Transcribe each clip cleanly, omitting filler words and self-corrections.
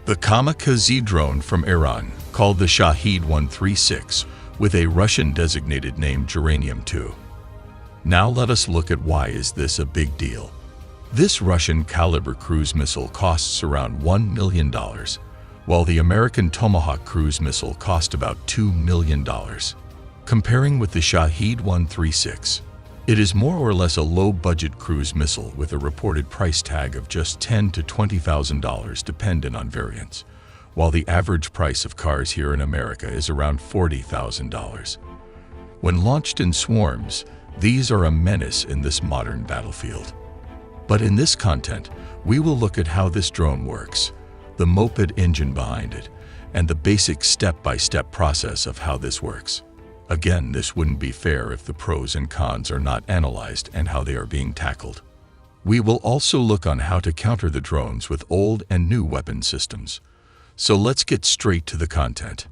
The kamikaze drone from Iran, called the Shahed 136, with a Russian-designated name Geranium-2. Now let us look at why is this a big deal. This Russian-caliber cruise missile costs around $1 million, while the American Tomahawk cruise missile cost about $2 million. Comparing with the Shahed 136, it is more or less a low-budget cruise missile with a reported price tag of just $10,000 to $20,000 dependent on variants, while the average price of cars here in America is around $40,000. When launched in swarms, these are a menace in this modern battlefield. But in this content, we will look at how this drone works, the moped engine behind it, and the basic step-by-step process of how this works. Again, this wouldn't be fair if the pros and cons are not analyzed and how they are being tackled. We will also look on how to counter the drones with old and new weapon systems. So let's get straight to the content.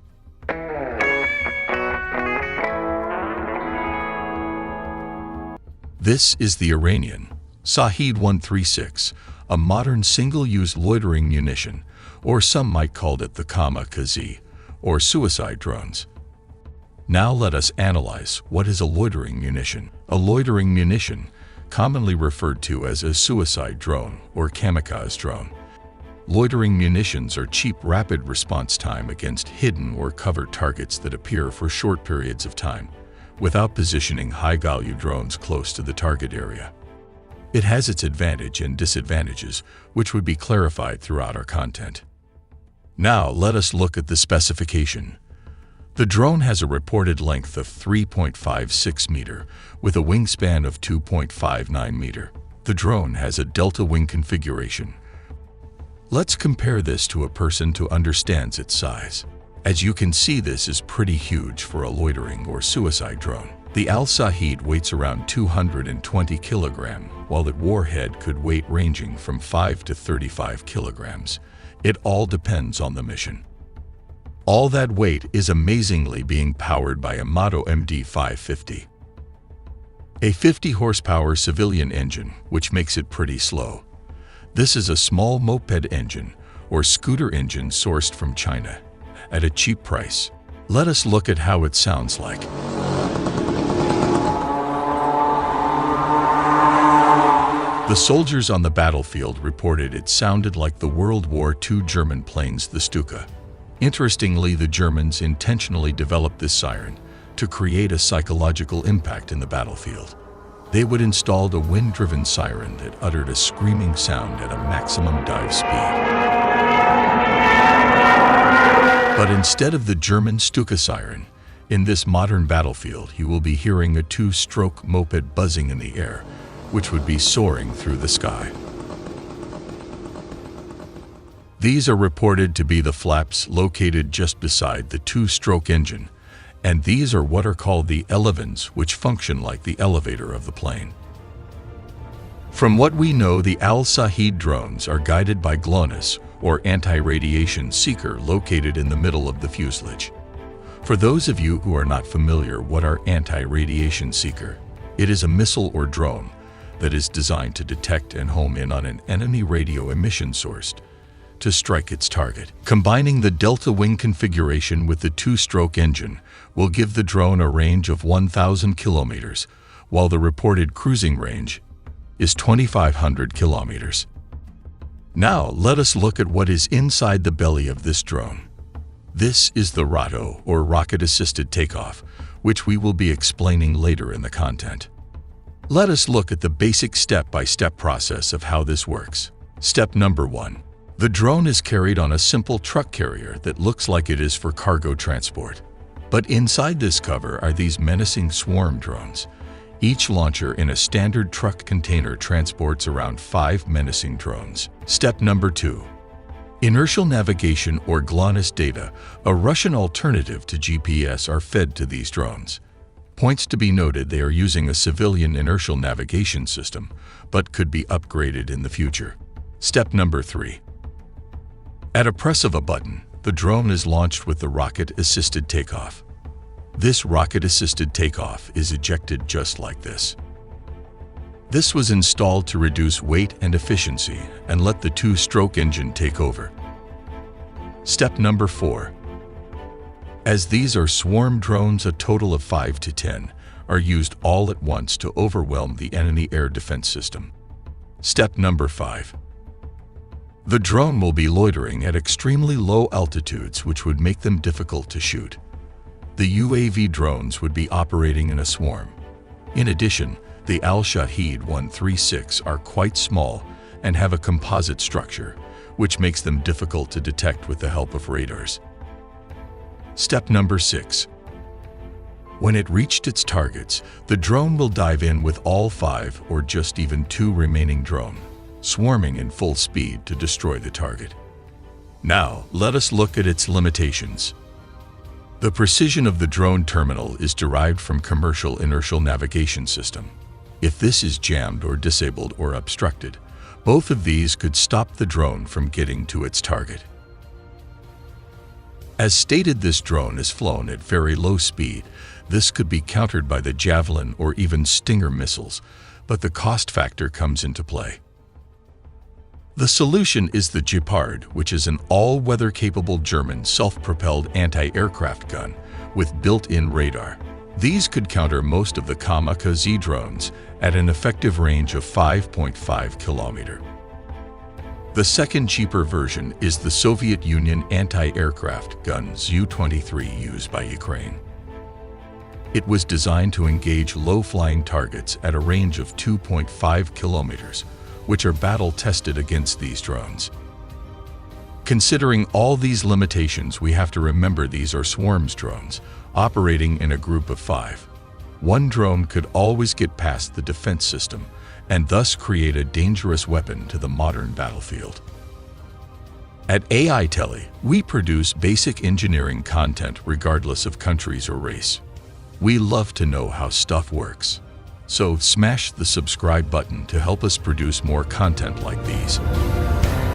This is the Iranian Shahed 136, a modern single-use loitering munition, or some might call it the kamikaze, or suicide drones. Now let us analyze what is a loitering munition. A loitering munition, commonly referred to as a suicide drone or kamikaze drone. Loitering munitions are cheap, rapid response time against hidden or covered targets that appear for short periods of time, without positioning high-value drones close to the target area. It has its advantage and disadvantages, which would be clarified throughout our content. Now let us look at the specification. The drone has a reported length of 3.56 meter with a wingspan of 2.59 meter. The drone has a delta wing configuration. Let's compare this to a person to understand its size. As you can see, this is pretty huge for a loitering or suicide drone. The Al-Shahed weighs around 220 kilograms, while its warhead could weight ranging from 5 to 35 kilograms. It all depends on the mission. All that weight is amazingly being powered by a Moto MD550. A 50 horsepower civilian engine, which makes it pretty slow. This is a small moped engine or scooter engine sourced from China at a cheap price. Let us look at how it sounds like. The soldiers on the battlefield reported it sounded like the World War II German planes, the Stuka. Interestingly, the Germans intentionally developed this siren to create a psychological impact in the battlefield. They would install a wind-driven siren that uttered a screaming sound at a maximum dive speed. But instead of the German Stuka siren, in this modern battlefield, you will be hearing a two-stroke moped buzzing in the air, which would be soaring through the sky. These are reported to be the flaps located just beside the two-stroke engine, and these are what are called the elevons, which function like the elevator of the plane. From what we know, the Al-Shahed drones are guided by GLONASS, or anti-radiation seeker, located in the middle of the fuselage. For those of you who are not familiar, what are anti-radiation seeker? It is a missile or drone that is designed to detect and home in on an enemy radio emission source to strike its target. Combining the delta wing configuration with the two-stroke engine will give the drone a range of 1,000 kilometers, while the reported cruising range is 2,500 kilometers. Now let us look at what is inside the belly of this drone. This is the ROTO, or rocket-assisted takeoff, which we will be explaining later in the content. Let us look at the basic step-by-step process of how this works. Step number 1. The drone is carried on a simple truck carrier that looks like it is for cargo transport. But inside this cover are these menacing swarm drones. Each launcher in a standard truck container transports around 5 menacing drones. Step number 2. Inertial navigation or GLONASS data, a Russian alternative to GPS, are fed to these drones. Points to be noted: they are using a civilian inertial navigation system, but could be upgraded in the future. Step number 3. At a press of a button, the drone is launched with the rocket-assisted takeoff. This rocket-assisted takeoff is ejected just like this. This was installed to reduce weight and efficiency and let the two-stroke engine take over. Step number 4. As these are swarm drones, a total of 5 to 10 are used all at once to overwhelm the enemy air defense system. Step number 5. The drone will be loitering at extremely low altitudes, which would make them difficult to shoot. The UAV drones would be operating in a swarm. In addition, the Al-Shaheed 136 are quite small and have a composite structure, which makes them difficult to detect with the help of radars. Step number 6. When it reached its targets, the drone will dive in with all 5 or just even 2 remaining drones, swarming in full speed to destroy the target. Now, let us look at its limitations. The precision of the drone terminal is derived from commercial inertial navigation system. If this is jammed or disabled or obstructed, both of these could stop the drone from getting to its target. As stated, this drone is flown at very low speed. This could be countered by the Javelin or even Stinger missiles, but the cost factor comes into play. The solution is the Gepard, which is an all-weather capable German self-propelled anti-aircraft gun with built-in radar. These could counter most of the kamikaze drones at an effective range of 5.5 kilometers. The second cheaper version is the Soviet Union anti-aircraft gun Zu-23 used by Ukraine. It was designed to engage low-flying targets at a range of 2.5 kilometers, which are battle-tested against these drones. Considering all these limitations, we have to remember these are swarms drones, operating in a group of 5. One drone could always get past the defense system, and thus create a dangerous weapon to the modern battlefield. At AI Tele, we produce basic engineering content regardless of countries or race. We love to know how stuff works. So smash the subscribe button to help us produce more content like these.